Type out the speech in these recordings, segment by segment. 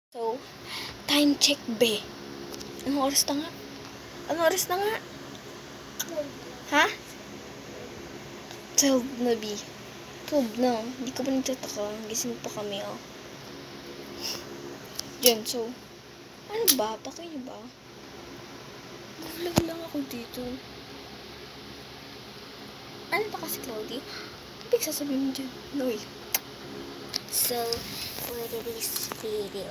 So, time check, be. Anong oras na nga? Anong oras na nga? Ha? 12 na, B. 12 na. Hindi ko pa nagtataka. Gising pa kami, oh. Diyan, so. Ano ba? Pakay niyo ba? Vlog lang ako dito. Ano ba kasi, Cloudy? Ibig sasabihin mo dyan. Noy. So, for today's video,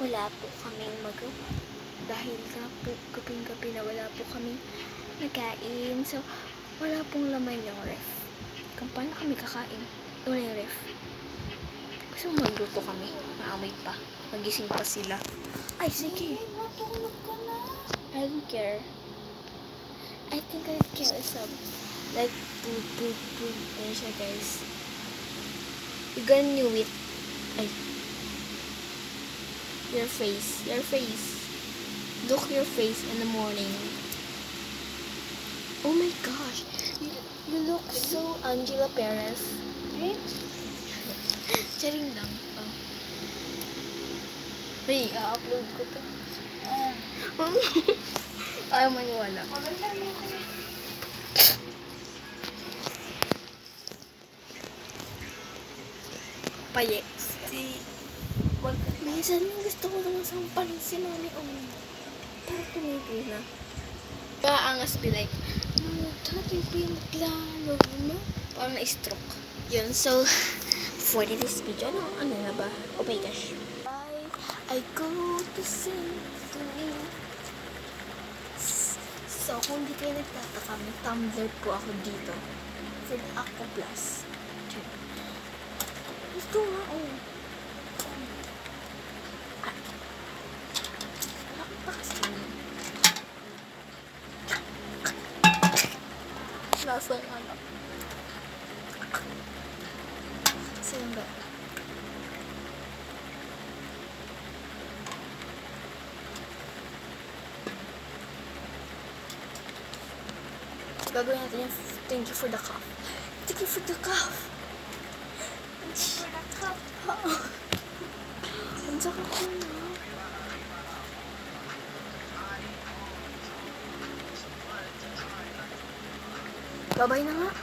wala po kaming magawa. Dahil nga po, gabing-gabi na wala po kaming nagkain. So, wala pong laman yung ref. Kung paano kami kakain, wala yung ref. Gusto mo magluto kami? Maamoy pa. Magising pa sila. Ay, sige. Matulog ka na. I don't care. I think I care some. Like, poop. Ayan siya, guys. You gonna knew it. Ay. Your face. Look your face in the morning. Oh my gosh. You look so Angela Perez. Eh? Charing lang. Oh. Hey, i-upload ko to. Ayaw maniwala. Maganda mo ko. Paye. Minsan gusto ko naman sampaling si mami. Oh. Parang tumigil na. Paangas be like, dati po yung maglalo, no? Parang na-stroke. Yun, so, for this video, ano na ba? Oh my gosh. I go to sing to you. So, kung di kayo nagtataka, may Tumblr po ako dito. With Aqua Plus. Gusto nga, oh. Lasang ano. Saan ba? Gagawin natin yung thank you for the cup. Thank you for the cup. For the cup. Ang sakit ko na. Babay na nga.